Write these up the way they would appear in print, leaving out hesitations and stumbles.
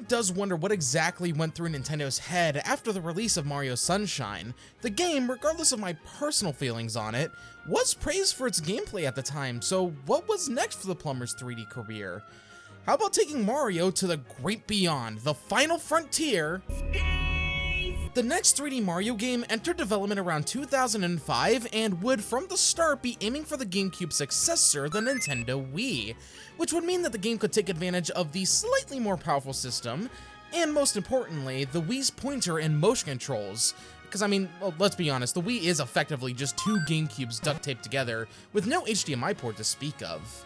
does wonder what exactly went through Nintendo's head after the release of Mario Sunshine. The game, regardless of my personal feelings on it, was praised for its gameplay at the time, so what was next for the plumber's 3D career? How about taking Mario to the great beyond, the final frontier? The next 3D Mario game entered development around 2005 and would from the start be aiming for the GameCube's successor, the Nintendo Wii, which would mean that the game could take advantage of the slightly more powerful system, and most importantly, the Wii's pointer and motion controls. Because I mean, well, let's be honest, the Wii is effectively just two GameCubes duct taped together with no HDMI port to speak of.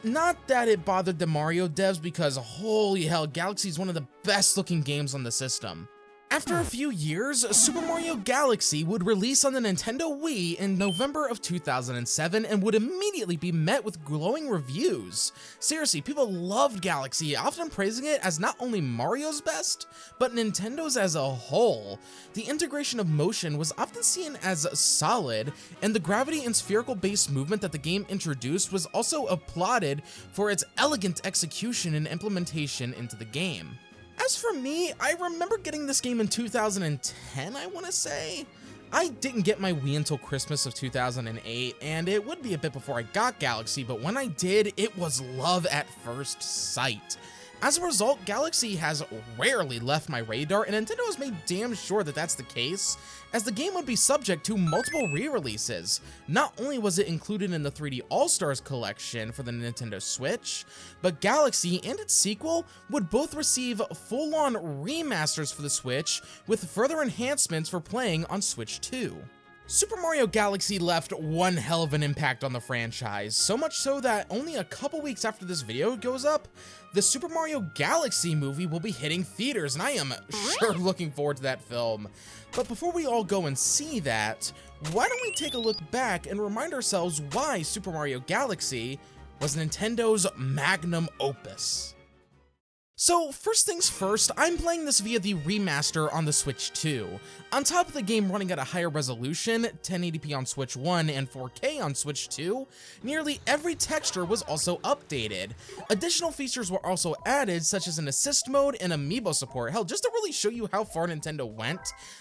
Not that it bothered the Mario devs, because holy hell, Galaxy is one of the best looking games on the system. After a few years, Super Mario Galaxy would release on the Nintendo Wii in November of 2007 and would immediately be met with glowing reviews. Seriously, people loved Galaxy, often praising it as not only Mario's best, but Nintendo's as a whole. The integration of motion was often seen as solid, and the gravity and spherical-based movement that the game introduced was also applauded for its elegant execution and implementation into the game. As for me, I remember getting this game in 2010, I want to say. I didn't get my Wii until Christmas of 2008, and it would be a bit before I got Galaxy, but when I did, it was love at first sight. As a result, Galaxy has rarely left my radar, and Nintendo has made damn sure that that's the case, as the game would be subject to multiple re-releases. Not only was it included in the 3D All-Stars collection for the Nintendo Switch, but Galaxy and its sequel would both receive full-on remasters for the Switch, with further enhancements for playing on Switch 2. Super Mario Galaxy left one hell of an impact on the franchise, so much so that only a couple weeks after this video goes up, the Super Mario Galaxy movie will be hitting theaters, and I am sure looking forward to that film. But before we all go and see that, why don't we take a look back and remind ourselves why Super Mario Galaxy was Nintendo's magnum opus. So first things first, I'm playing this via the remaster on the Switch 2. On top of the game running at a higher resolution, 1080p on Switch 1 and 4K on Switch 2, nearly every texture was also updated. Additional features were also added, such as an assist mode and amiibo support. Hell, just to really show you how far Nintendo went,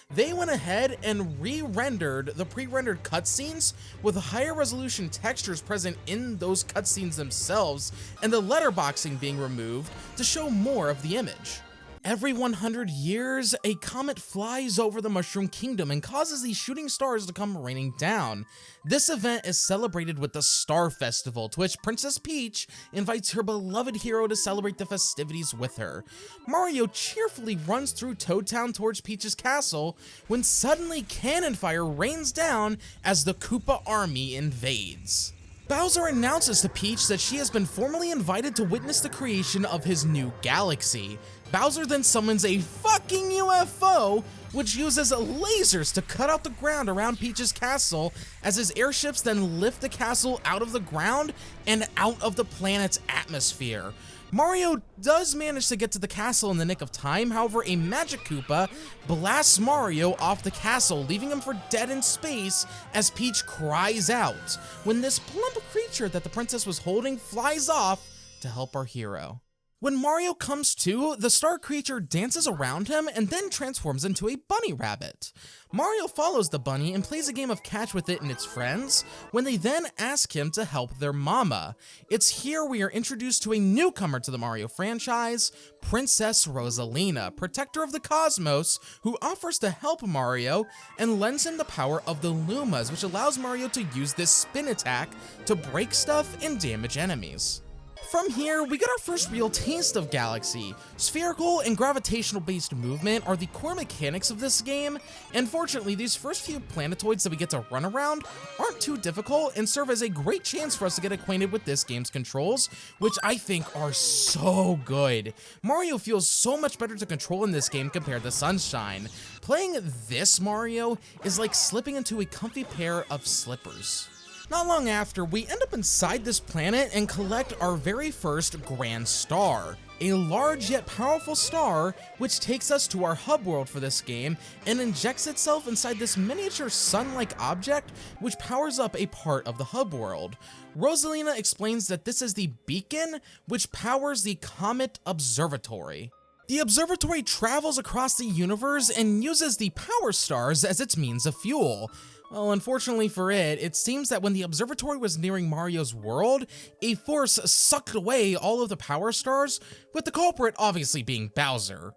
they went ahead and re-rendered the pre-rendered cutscenes with higher resolution textures present in those cutscenes themselves, and the letterboxing being removed to show more of the image. Every 100 years, a comet flies over the Mushroom Kingdom and causes these shooting stars to come raining down. This event is celebrated with the Star Festival, to which Princess Peach invites her beloved hero to celebrate the festivities with her. Mario cheerfully runs through Toad Town towards Peach's castle when suddenly cannon fire rains down as the Koopa army invades. Bowser announces to Peach that she has been formally invited to witness the creation of his new galaxy. Bowser then summons a fucking UFO, which uses lasers to cut out the ground around Peach's castle, as his airships then lift the castle out of the ground and out of the planet's atmosphere. Mario does manage to get to the castle in the nick of time, however a Magic Koopa blasts Mario off the castle, leaving him for dead in space as Peach cries out, when this plump creature that the princess was holding flies off to help our hero. When Mario comes to, the star creature dances around him and then transforms into a bunny rabbit. Mario follows the bunny and plays a game of catch with it and its friends, when they then ask him to help their mama. It's here we are introduced to a newcomer to the Mario franchise, Princess Rosalina, protector of the cosmos, who offers to help Mario and lends him the power of the Lumas, which allows Mario to use this spin attack to break stuff and damage enemies. From here, we get our first real taste of Galaxy. Spherical and gravitational-based movement are the core mechanics of this game, and fortunately, these first few planetoids that we get to run around aren't too difficult and serve as a great chance for us to get acquainted with this game's controls, which I think are so good. Mario feels so much better to control in this game compared to Sunshine. Playing this Mario is like slipping into a comfy pair of slippers. Not long after, we end up inside this planet and collect our very first Grand Star, a large yet powerful star which takes us to our hub world for this game and injects itself inside this miniature sun-like object which powers up a part of the hub world. Rosalina explains that this is the beacon which powers the Comet Observatory. The observatory travels across the universe and uses the power stars as its means of fuel. Well, unfortunately for it, it seems that when the observatory was nearing Mario's world, a force sucked away all of the power stars, with the culprit obviously being Bowser.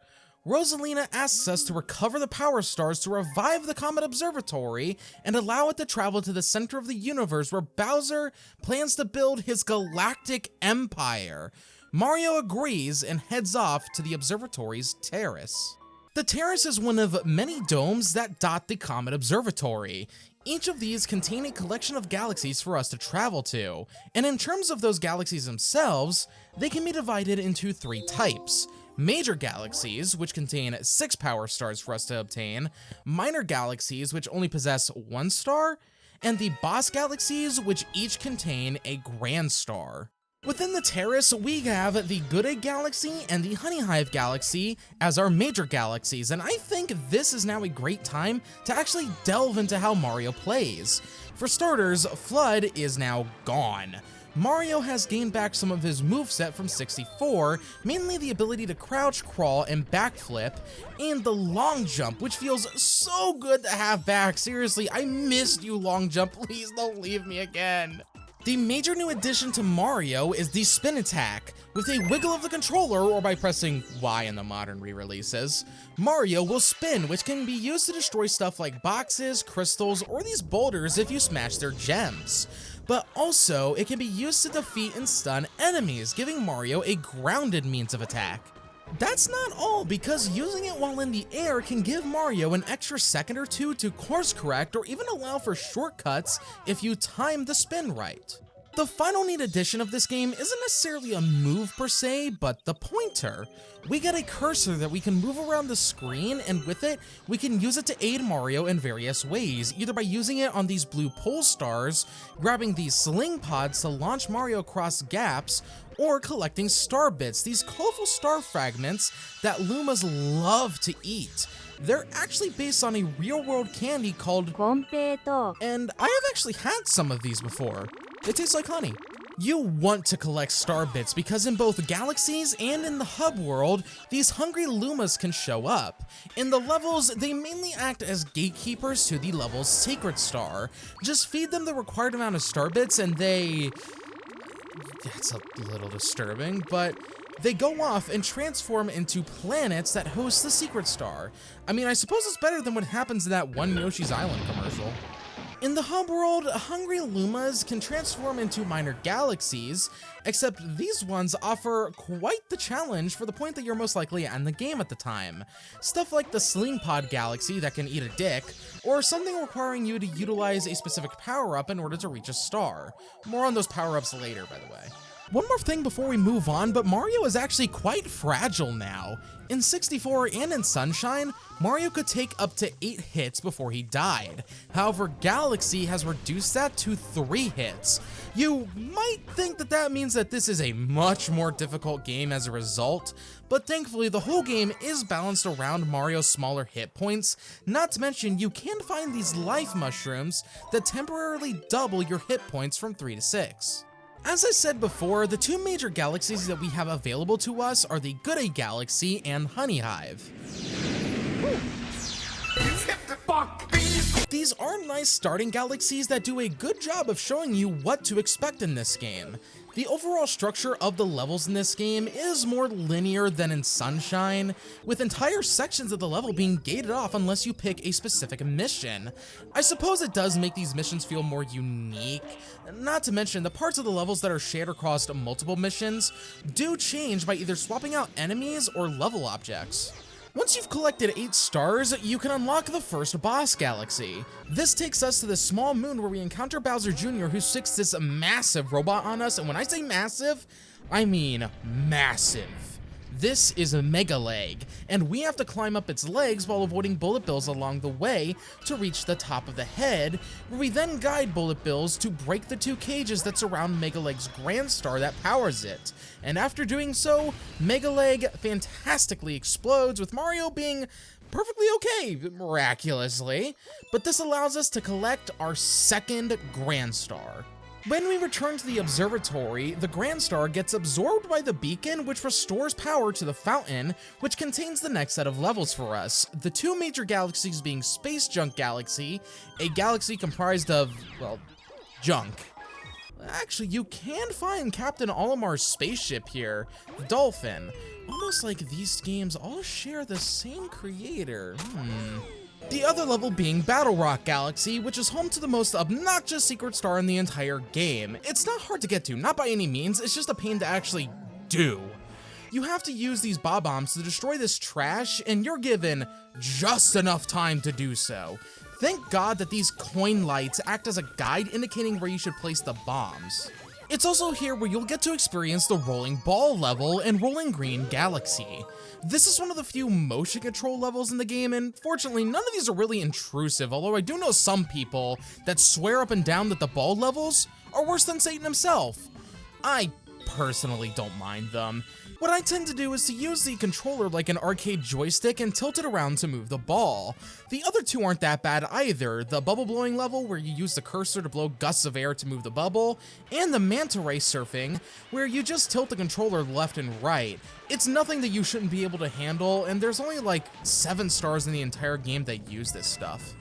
Rosalina asks us to recover the power stars to revive the Comet Observatory and allow it to travel to the center of the universe where Bowser plans to build his galactic empire. Mario agrees and heads off to the observatory's terrace. The terrace is one of many domes that dot the Comet Observatory. Each of these contain a collection of galaxies for us to travel to, and in terms of those galaxies themselves, they can be divided into 3 types. Major galaxies, which contain 6 power stars for us to obtain, minor galaxies, which only possess 1 star, and the boss galaxies, which each contain a grand star. Within the terrace, we have the Good Egg Galaxy and the Honey Hive Galaxy as our major galaxies, and I think this is now a great time to actually delve into how Mario plays. For starters, Flood is now gone. Mario has gained back some of his moveset from 64, mainly the ability to crouch, crawl, and backflip, and the long jump, which feels so good to have back. Seriously, I missed you, long jump. Please don't leave me again. The major new addition to Mario is the spin attack. With a wiggle of the controller, or by pressing Y in the modern re-releases, Mario will spin, which can be used to destroy stuff like boxes, crystals, or these boulders if you smash their gems. But also, it can be used to defeat and stun enemies, giving Mario a grounded means of attack. That's not all, because using it while in the air can give Mario an extra second or 2 to course correct or even allow for shortcuts if you time the spin right. The final neat addition of this game isn't necessarily a move per se, but the pointer. We get a cursor that we can move around the screen, and with it, we can use it to aid Mario in various ways, either by using it on these blue pole stars, grabbing these sling pods to launch Mario across gaps, or collecting star bits, these colorful star fragments that Lumas love to eat. They're actually based on a real-world candy called Competo, and I have actually had some of these before. They taste like honey. You want to collect star bits because in both galaxies and in the hub world, these hungry Lumas can show up. In the levels, they mainly act as gatekeepers to the level's sacred star. Just feed them the required amount of star bits and that's a little disturbing, but they go off and transform into planets that host the secret star. I mean, I suppose it's better than what happens in that one Yoshi's Island commercial. In the hub world, hungry Lumas can transform into minor galaxies, except these ones offer quite the challenge for the point that you're most likely in the game at the time. Stuff like the Sling Pod Galaxy that can eat a dick, or something requiring you to utilize a specific power-up in order to reach a star. More on those power-ups later, by the way. One more thing before we move on, but Mario is actually quite fragile now. In 64 and in Sunshine, Mario could take up to 8 hits before he died. However, Galaxy has reduced that to 3 hits. You might think that that means that this is a much more difficult game as a result, but thankfully the whole game is balanced around Mario's smaller hit points, not to mention you can find these life mushrooms that temporarily double your hit points from 3 to 6. As I said before, the 2 major galaxies that we have available to us are the Good Egg Galaxy and Honey Hive. These are nice starting galaxies that do a good job of showing you what to expect in this game. The overall structure of the levels in this game is more linear than in Sunshine, with entire sections of the level being gated off unless you pick a specific mission. I suppose it does make these missions feel more unique, not to mention the parts of the levels that are shared across multiple missions do change by either swapping out enemies or level objects. Once you've collected 8 stars, you can unlock the first boss galaxy. This takes us to the small moon where we encounter Bowser Jr., who sticks this massive robot on us, and when I say massive, I mean massive. This is a Mega Leg, and we have to climb up its legs while avoiding Bullet Bills along the way to reach the top of the head, where we then guide Bullet Bills to break the 2 cages that surround Mega Leg's Grand Star that powers it. And after doing so, Mega Leg fantastically explodes, with Mario being perfectly okay, miraculously. But this allows us to collect our second Grand Star. When we return to the observatory, the Grand Star gets absorbed by the beacon, which restores power to the fountain, which contains the next set of levels for us. The two major galaxies being Space Junk Galaxy, a galaxy comprised of, well, junk. Actually, you can find Captain Olimar's spaceship here, the Dolphin. Almost like these games all share the same creator. The other level being Battle Rock Galaxy, which is home to the most obnoxious secret star in the entire game. It's not hard to get to, not by any means, it's just a pain to actually do. You have to use these bob-bombs to destroy this trash, and you're given just enough time to do so. Thank God that these coin lights act as a guide indicating where you should place the bombs. It's also here where you'll get to experience the Rolling Ball level in Rolling Green Galaxy. This is one of the few motion control levels in the game, and fortunately none of these are really intrusive, although I do know some people that swear up and down that the ball levels are worse than Satan himself. I personally don't mind them. What I tend to do is to use the controller like an arcade joystick and tilt it around to move the ball. The other two aren't that bad either, the bubble blowing level where you use the cursor to blow gusts of air to move the bubble, and the manta ray surfing where you just tilt the controller left and right. It's nothing that you shouldn't be able to handle, and there's only like 7 stars in the entire game that use this stuff.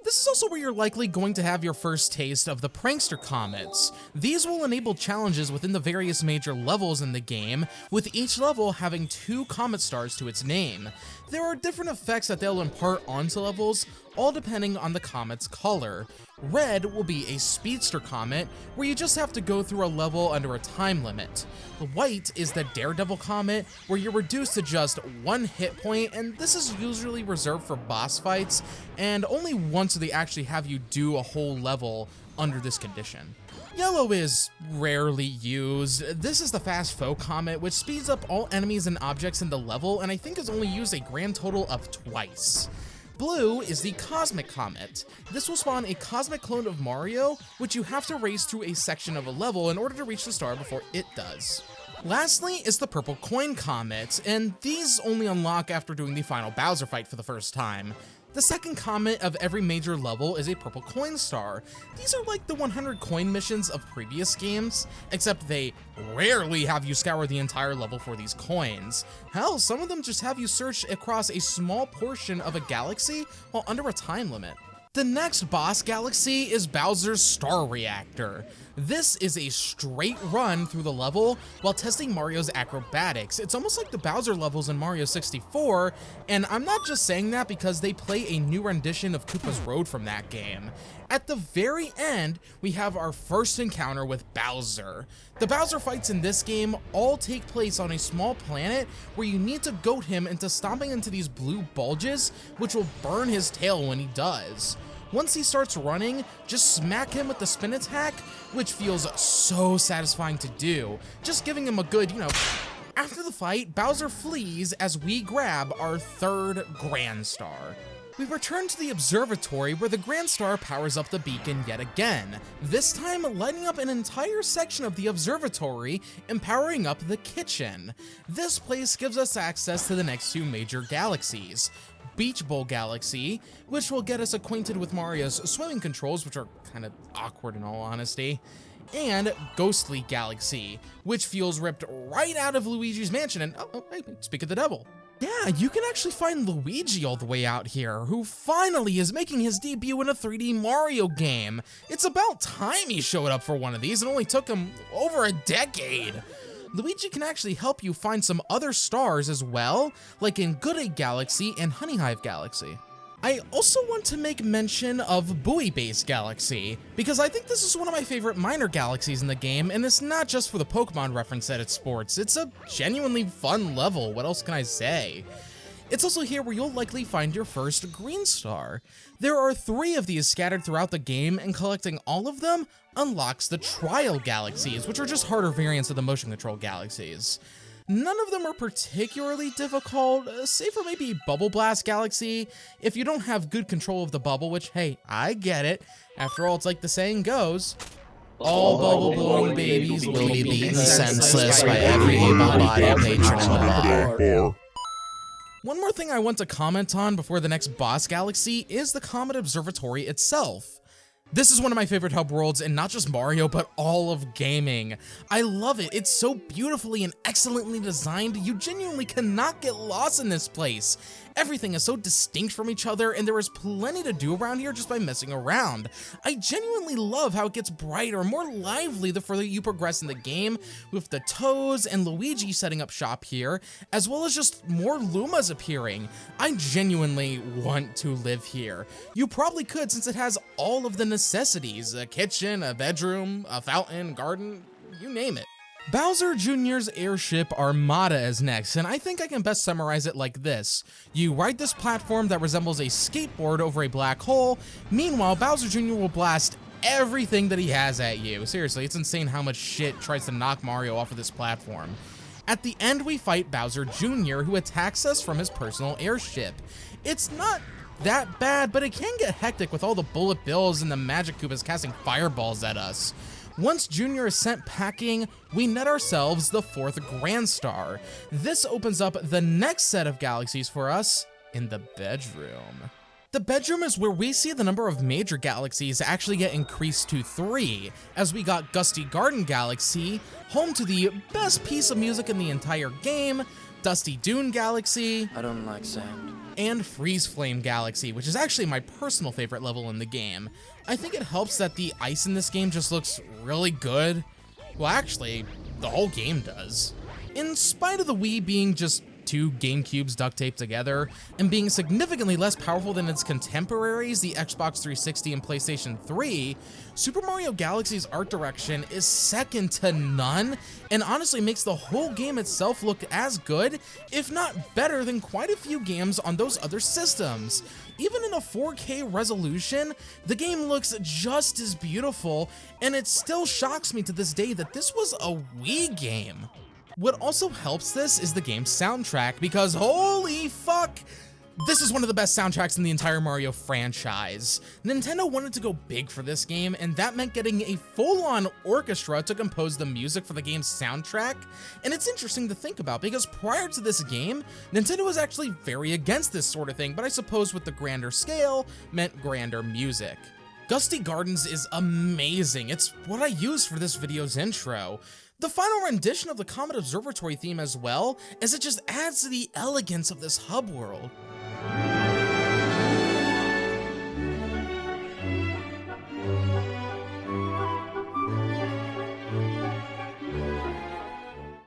This is also where you're likely going to have your first taste of the Prankster Comets. These will enable challenges within the various major levels in the game, with each level having 2 comet stars to its name. There are different effects that they'll impart onto levels, all depending on the comet's color. Red will be a speedster comet, where you just have to go through a level under a time limit. White is the Daredevil comet, where you're reduced to just 1 hit point, and this is usually reserved for boss fights, and only once do they actually have you do a whole level under this condition. Yellow is rarely used. This is the Fast Foe Comet, which speeds up all enemies and objects in the level, and I think is only used a grand total of twice. Blue is the Cosmic Comet. This will spawn a cosmic clone of Mario, which you have to race through a section of a level in order to reach the star before it does. Lastly is the Purple Coin Comet, and these only unlock after doing the final Bowser fight for the first time. The second comet of every major level is a purple coin star. These are like the 100 coin missions of previous games, except they rarely have you scour the entire level for these coins. Hell, some of them just have you search across a small portion of a galaxy while under a time limit. The next boss galaxy is Bowser's Star Reactor. This is a straight run through the level while testing Mario's acrobatics. It's almost like the Bowser levels in Mario 64, and I'm not just saying that because they play a new rendition of Koopa's Road from that game. At the very end, we have our first encounter with Bowser. The Bowser fights in this game all take place on a small planet where you need to goad him into stomping into these blue bulges, which will burn his tail when he does. Once he starts running, just smack him with the spin attack, which feels so satisfying to do, just giving him a good, After the fight, Bowser flees as we grab our third Grand Star. We return to the observatory where the Grand Star powers up the beacon yet again, this time lighting up an entire section of the observatory and powering up the kitchen. This place gives us access to the next 2 major galaxies. Beach Bowl Galaxy, which will get us acquainted with Mario's swimming controls, which are kind of awkward in all honesty, and Ghostly Galaxy, which feels ripped right out of Luigi's Mansion, and hey, speak of the devil. Yeah, you can actually find Luigi all the way out here, who finally is making his debut in a 3D Mario game. It's about time he showed up for one of these, and only took him over a decade. Luigi can actually help you find some other stars as well, like in Good Egg Galaxy and Honey Hive Galaxy. I also want to make mention of Buoy Base Galaxy, because I think this is one of my favorite minor galaxies in the game, and it's not just for the Pokemon reference that it sports, it's a genuinely fun level, what else can I say? It's also here where you'll likely find your first Green Star. There are 3 of these scattered throughout the game, and collecting all of them unlocks the Trial Galaxies, which are just harder variants of the motion control galaxies. None of them are particularly difficult, save for maybe Bubble Blast Galaxy, if you don't have good control of the bubble, which, hey, I get it. After all, it's like the saying goes, all bubble-blowing babies will be beaten senseless by every able-bodied patron in the bar. One more thing I want to comment on before the next boss galaxy is the Comet Observatory itself. This is one of my favorite hub worlds, and not just Mario, but all of gaming. I love it. It's so beautifully and excellently designed, you genuinely cannot get lost in this place. Everything is so distinct from each other, and there is plenty to do around here just by messing around. I genuinely love how it gets brighter, more lively the further you progress in the game, with the Toads and Luigi setting up shop here, as well as just more Lumas appearing. I genuinely want to live here. You probably could, since it has all of the necessities: a kitchen, a bedroom, a fountain, garden, you name it. Bowser Jr.'s airship Armada is next, and I think I can best summarize it like this. You ride this platform that resembles a skateboard over a black hole. Meanwhile, Bowser Jr. will blast everything that he has at you. Seriously, it's insane how much shit tries to knock Mario off of this platform. At the end, we fight Bowser Jr., who attacks us from his personal airship. It's not that bad, but it can get hectic with all the bullet bills and the magic Koopas casting fireballs at us. Once Junior is sent packing, we net ourselves the 4th Grand Star. This opens up the next set of galaxies for us in the bedroom. The bedroom is where we see the number of major galaxies actually get increased to 3, as we got Gusty Garden Galaxy, home to the best piece of music in the entire game, Dusty Dune Galaxy, I don't like sand, and Freeze Flame Galaxy, which is actually my personal favorite level in the game. I think it helps that the ice in this game just looks really good. Well, actually, the whole game does. In spite of the Wii being just 2 GameCubes duct taped together, and being significantly less powerful than its contemporaries, the Xbox 360 and PlayStation 3, Super Mario Galaxy's art direction is second to none, and honestly makes the whole game itself look as good, if not better, than quite a few games on those other systems. Even in a 4K resolution, the game looks just as beautiful, and it still shocks me to this day that this was a Wii game. What also helps this is the game's soundtrack, because holy fuck, this is one of the best soundtracks in the entire Mario franchise. Nintendo wanted to go big for this game, and that meant getting a full-on orchestra to compose the music for the game's soundtrack. And it's interesting to think about, because prior to this game, Nintendo was actually very against this sort of thing, but I suppose with the grander scale meant grander music. Gusty Gardens is amazing. It's what I use for this video's intro. The final rendition of the Comet Observatory theme as well, as it just adds to the elegance of this hub world.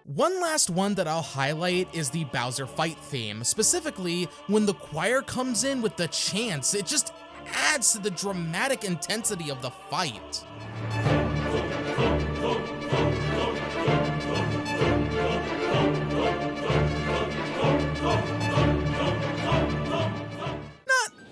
One last one that I'll highlight is the Bowser fight theme, specifically when the choir comes in with the chants. It just adds to the dramatic intensity of the fight.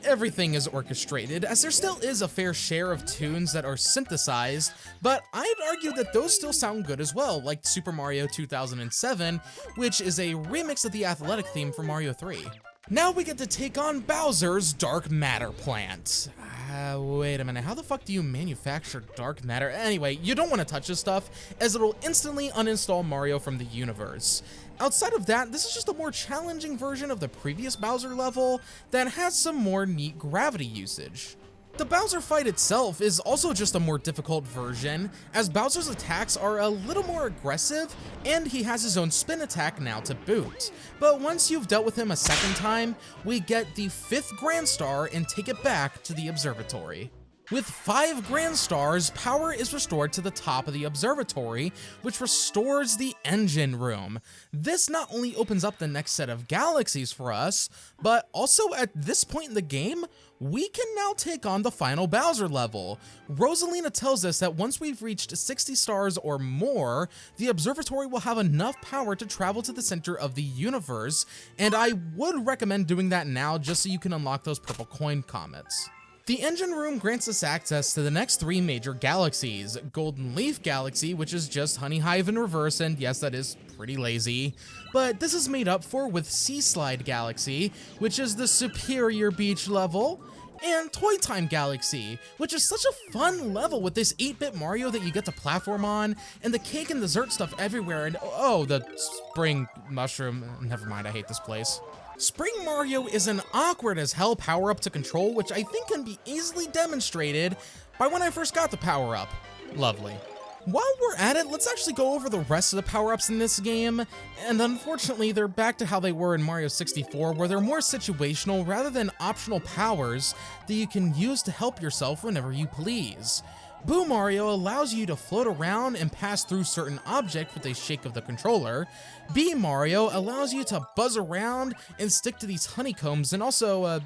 Everything is orchestrated, as there still is a fair share of tunes that are synthesized, but I'd argue that those still sound good as well, like Super Mario 2007, which is a remix of the athletic theme from Mario 3. Now we get to take on Bowser's Dark Matter plant. Wait a minute, how the fuck do you manufacture dark matter? Anyway, you don't want to touch this stuff, as it'll instantly uninstall Mario from the universe. Outside of that, this is just a more challenging version of the previous Bowser level that has some more neat gravity usage. The Bowser fight itself is also just a more difficult version, as Bowser's attacks are a little more aggressive, and he has his own spin attack now to boot. But once you've dealt with him a second time, we get the 5th Grand Star and take it back to the observatory. With 5 Grand Stars, power is restored to the top of the observatory, which restores the engine room. This not only opens up the next set of galaxies for us, but also at this point in the game, we can now take on the final Bowser level. Rosalina tells us that once we've reached 60 stars or more, the observatory will have enough power to travel to the center of the universe, and I would recommend doing that now just so you can unlock those purple coin comets. The engine room grants us access to the next 3 major galaxies: Golden Leaf Galaxy, which is just Honey Hive in reverse, and yes, that is pretty lazy, but this is made up for with Sea Slide Galaxy, which is the superior beach level, and Toy Time Galaxy, which is such a fun level with this 8-bit Mario that you get to platform on, and the cake and dessert stuff everywhere, and oh, the spring mushroom, never mind, I hate this place. Spring Mario is an awkward as hell power-up to control, which I think can be easily demonstrated by when I first got the power-up. Lovely. While we're at it, let's actually go over the rest of the power-ups in this game, and unfortunately they're back to how they were in Mario 64, where they're more situational rather than optional powers that you can use to help yourself whenever you please. Boo Mario allows you to float around and pass through certain objects with a shake of the controller. Bee Mario allows you to buzz around and stick to these honeycombs, and also,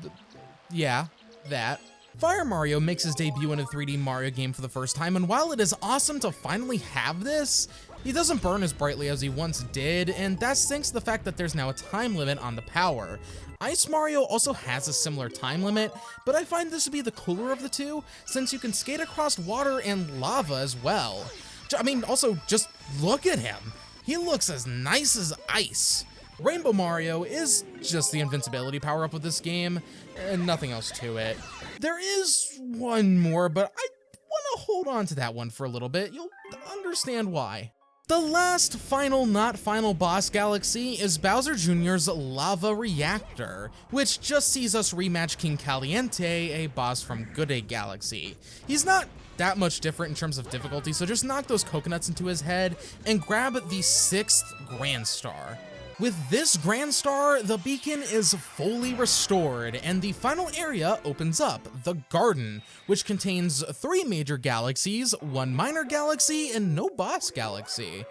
yeah, that. Fire Mario makes his debut in a 3D Mario game for the first time, and while it is awesome to finally have this, he doesn't burn as brightly as he once did, and that's thanks to the fact that there's now a time limit on the power. Ice Mario also has a similar time limit, but I find this to be the cooler of the two, since you can skate across water and lava as well. I mean, also, just look at him. He looks as nice as ice. Rainbow Mario is just the invincibility power-up of this game, and nothing else to it. There is one more, but I want to hold on to that one for a little bit. You'll understand why. The last not final boss galaxy is Bowser Jr.'s Lava Reactor, which just sees us rematch King Caliente, a boss from Good Day Galaxy. He's not that much different in terms of difficulty, so just knock those coconuts into his head and grab the 6th Grand Star. With this Grand Star, the beacon is fully restored, and the final area opens up, the Garden, which contains 3 major galaxies, 1 minor galaxy, and no boss galaxy.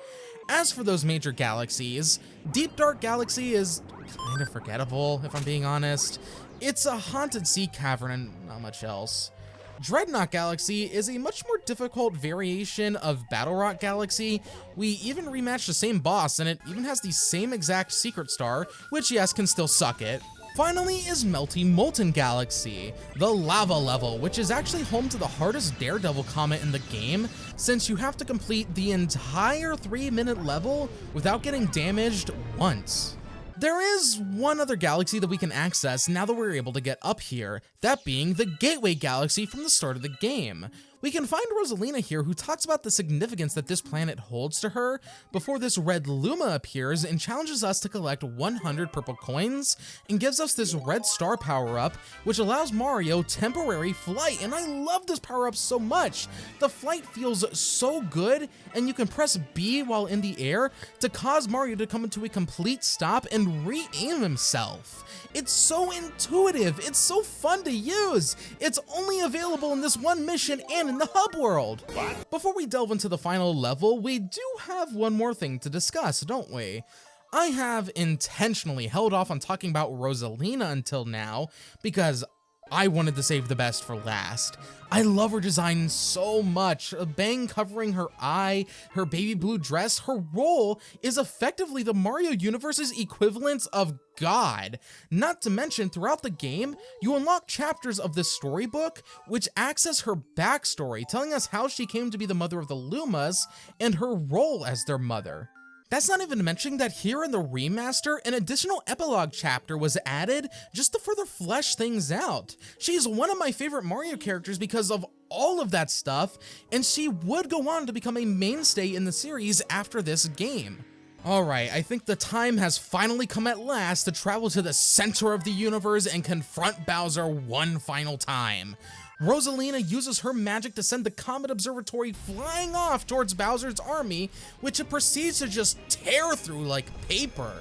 As for those major galaxies, Deep Dark Galaxy is kind of forgettable, if I'm being honest. It's a haunted sea cavern and not much else. Dreadnought Galaxy is a much more difficult variation of Battle Rock Galaxy. We even rematched the same boss, and it even has the same exact secret star, which yes, can still suck it. Finally is Melty Molten Galaxy, the lava level, which is actually home to the hardest Daredevil comet in the game, since you have to complete the entire 3-minute level without getting damaged once. There is one other galaxy that we can access now that we're able to get up here, that being the Gateway Galaxy from the start of the game. We can find Rosalina here, who talks about the significance that this planet holds to her before this red Luma appears and challenges us to collect 100 purple coins and gives us this red star power-up, which allows Mario temporary flight, and I love this power-up so much. The flight feels so good, and you can press B while in the air to cause Mario to come into a complete stop and re-aim himself. It's so intuitive, it's so fun to use. It's only available in this one mission and in the hub world. What? Before we delve into the final level, we do have one more thing to discuss, don't we? I have intentionally held off on talking about Rosalina until now because I wanted to save the best for last. I love her design so much. A bang covering her eye, her baby blue dress, her role is effectively the Mario universe's equivalent of God. Not to mention, throughout the game, you unlock chapters of this storybook which access her backstory, telling us how she came to be the mother of the Lumas and her role as their mother. That's not even mentioning that here in the remaster, an additional epilogue chapter was added just to further flesh things out. She's one of my favorite Mario characters because of all of that stuff, and she would go on to become a mainstay in the series after this game. Alright, I think the time has finally come at last to travel to the center of the universe and confront Bowser one final time. Rosalina uses her magic to send the Comet Observatory flying off towards Bowser's army, which it proceeds to just tear through like paper.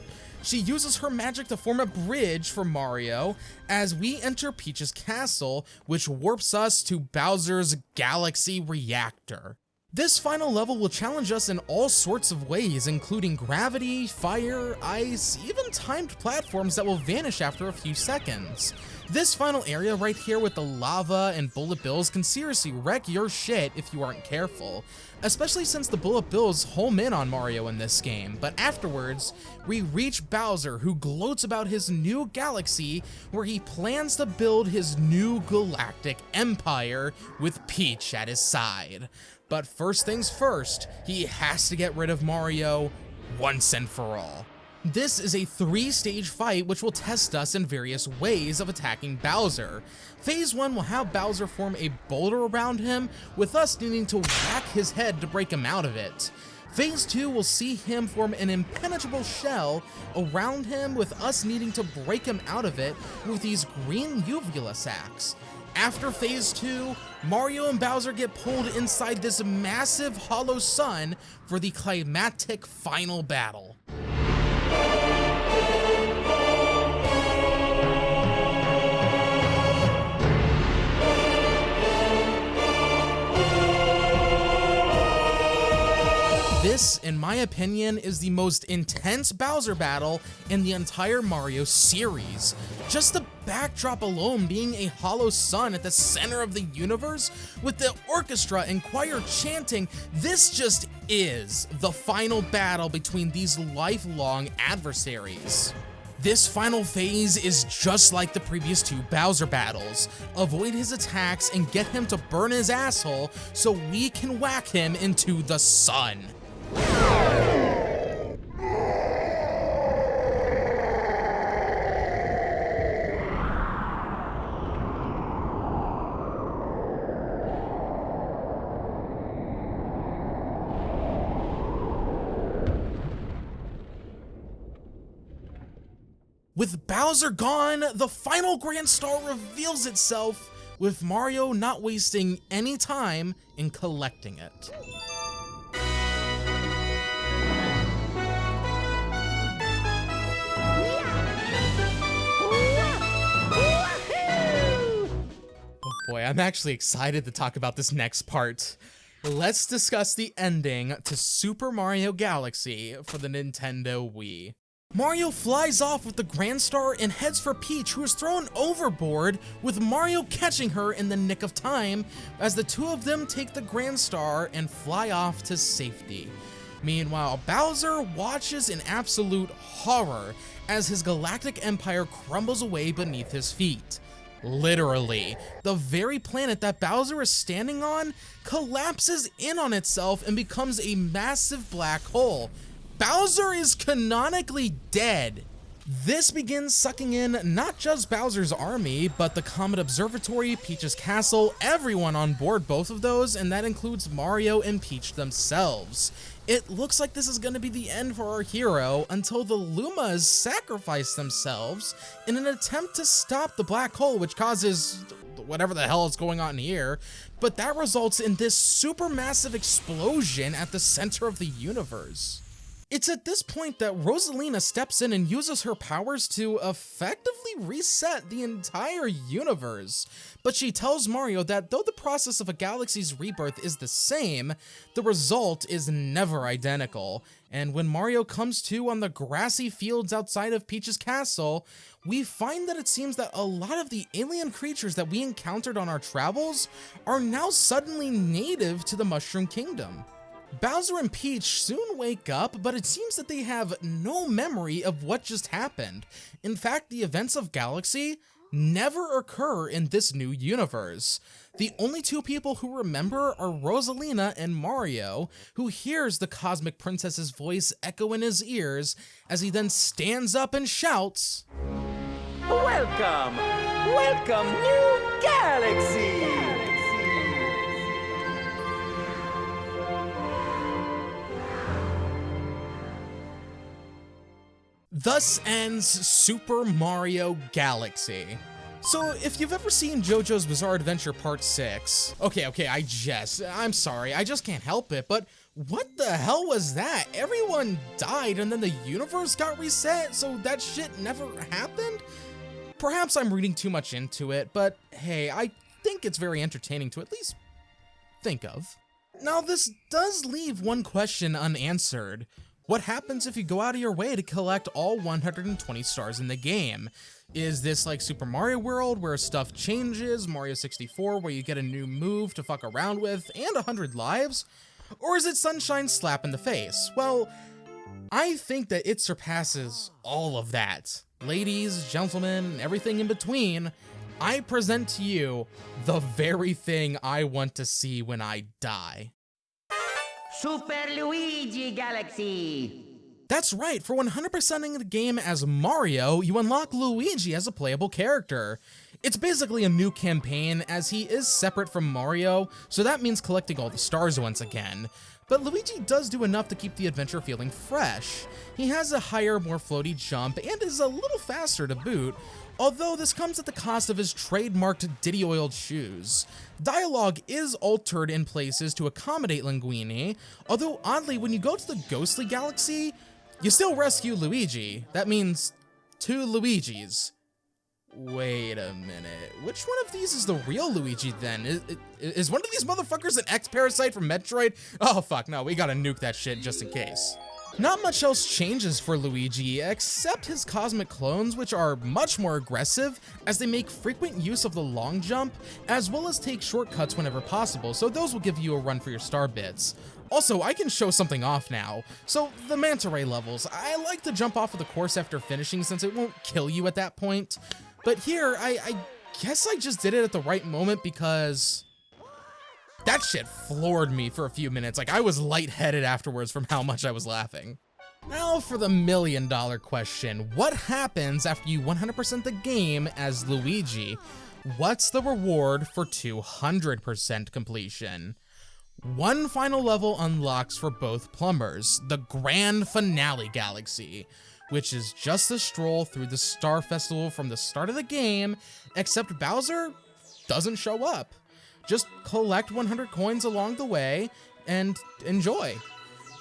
She uses her magic to form a bridge for Mario as we enter Peach's castle, which warps us to Bowser's Galaxy Reactor. This final level will challenge us in all sorts of ways, including gravity, fire, ice, even timed platforms that will vanish after a few seconds. This final area right here with the lava and bullet bills can seriously wreck your shit if you aren't careful, especially since the bullet bills home in on Mario in this game. But afterwards, we reach Bowser, who gloats about his new galaxy where he plans to build his new galactic empire with Peach at his side. But first things first, he has to get rid of Mario once and for all. This is a 3-stage fight which will test us in various ways of attacking Bowser. Phase 1 will have Bowser form a boulder around him, with us needing to whack his head to break him out of it. Phase 2 will see him form an impenetrable shell around him, with us needing to break him out of it with these green uvula sacs. After Phase 2, Mario and Bowser get pulled inside this massive hollow sun for the climactic final battle. This, in my opinion, is the most intense Bowser battle in the entire Mario series. Just the backdrop alone being a hollow sun at the center of the universe, with the orchestra and choir chanting, this just is the final battle between these lifelong adversaries. This final phase is just like the previous two Bowser battles. Avoid his attacks and get him to burn his asshole so we can whack him into the sun. With Bowser gone, the final Grand Star reveals itself, with Mario not wasting any time in collecting it. Oh boy, I'm actually excited to talk about this next part. Let's discuss the ending to Super Mario Galaxy for the Nintendo Wii. Mario flies off with the Grand Star and heads for Peach, who is thrown overboard, with Mario catching her in the nick of time as the two of them take the Grand Star and fly off to safety. Meanwhile, Bowser watches in absolute horror as his galactic empire crumbles away beneath his feet. Literally, the very planet that Bowser is standing on collapses in on itself and becomes a massive black hole. Bowser is canonically dead. This begins sucking in not just Bowser's army, but the Comet Observatory, Peach's castle, everyone on board both of those, and that includes Mario and Peach themselves. It looks like this is going to be the end for our hero until the Lumas sacrifice themselves in an attempt to stop the black hole, which causes whatever the hell is going on here, but that results in this supermassive explosion at the center of the universe. It's at this point that Rosalina steps in and uses her powers to effectively reset the entire universe, but she tells Mario that though the process of a galaxy's rebirth is the same, the result is never identical. And when Mario comes to on the grassy fields outside of Peach's castle, we find that it seems that a lot of the alien creatures that we encountered on our travels are now suddenly native to the Mushroom Kingdom. Bowser and Peach soon wake up, but it seems that they have no memory of what just happened. In fact, the events of Galaxy never occur in this new universe. The only two people who remember are Rosalina and Mario, who hears the Cosmic Princess's voice echo in his ears as he then stands up and shouts, "Welcome! Welcome, New Galaxy!" Thus ends Super Mario Galaxy. So, if you've ever seen JoJo's Bizarre Adventure Part 6, I'm sorry, I just can't help it, but what the hell was that? Everyone died and then the universe got reset, so that shit never happened? Perhaps I'm reading too much into it, but hey, I think it's very entertaining to at least think of. Now, this does leave one question unanswered. What happens if you go out of your way to collect all 120 stars in the game? Is this like Super Mario World, where stuff changes, Mario 64, where you get a new move to fuck around with, and 100 lives? Or is it Sunshine's slap in the face? Well, I think that it surpasses all of that. Ladies, gentlemen, everything in between, I present to you the very thing I want to see when I die. Super Luigi Galaxy! That's right, for 100%ing the game as Mario, you unlock Luigi as a playable character. It's basically a new campaign, as he is separate from Mario, so that means collecting all the stars once again. but Luigi does do enough to keep the adventure feeling fresh. He has a higher, more floaty jump and is a little faster to boot, although this comes at the cost of his trademarked Diddy-oiled shoes. Dialogue is altered in places to accommodate Linguini, although oddly, when you go to the Ghostly Galaxy, you still rescue Luigi. That means 2 Luigis. Wait a minute, which one of these is the real Luigi then? Is one of these motherfuckers an X-Parasite from Metroid? Oh fuck, no, we gotta nuke that shit just in case. Not much else changes for Luigi, except his cosmic clones, which are much more aggressive, as they make frequent use of the long jump, as well as take shortcuts whenever possible, so those will give you a run for your star bits. Also, I can show something off now. So, the Manta Ray levels, I like to jump off of the course after finishing since it won't kill you at that point. But here, I guess I just did it at the right moment because that shit floored me for a few minutes. Like, I was lightheaded afterwards from how much I was laughing. Now for the million-dollar question. What happens after you 100% the game as Luigi? What's the reward for 200% completion? One final level unlocks for both plumbers, the Grand Finale Galaxy, which is just a stroll through the Star Festival from the start of the game, except Bowser doesn't show up. Just collect 100 coins along the way and enjoy.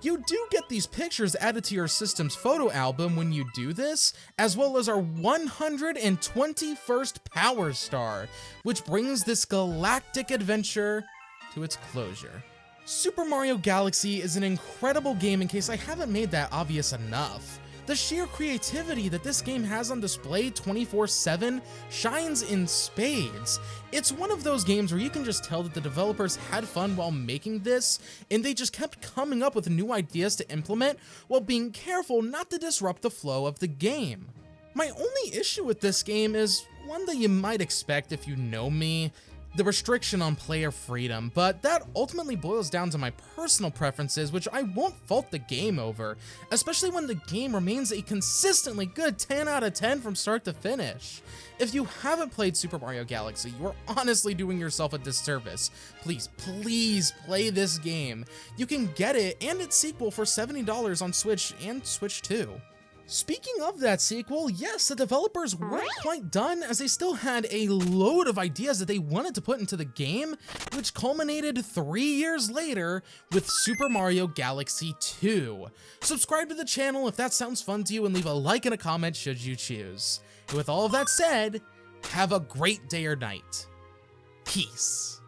You do get these pictures added to your system's photo album when you do this, as well as our 121st Power Star, which brings this galactic adventure to its closure. Super Mario Galaxy is an incredible game in case I haven't made that obvious enough. The sheer creativity that this game has on display 24/7 shines in spades. It's one of those games where you can just tell that the developers had fun while making this, and they just kept coming up with new ideas to implement while being careful not to disrupt the flow of the game. My only issue with this game is one that you might expect if you know me, the restriction on player freedom, but that ultimately boils down to my personal preferences, which I won't fault the game over, especially when the game remains a consistently good 10 out of 10 from start to finish. If you haven't played Super Mario Galaxy, you are honestly doing yourself a disservice. Please, please play this game. You can get it and its sequel for $70 on Switch and Switch 2. Speaking of that sequel, yes, the developers weren't quite done as they still had a load of ideas that they wanted to put into the game, which culminated 3 years later with Super Mario Galaxy 2. Subscribe to the channel if that sounds fun to you and leave a like and a comment should you choose. And with all of that said, have a great day or night. Peace.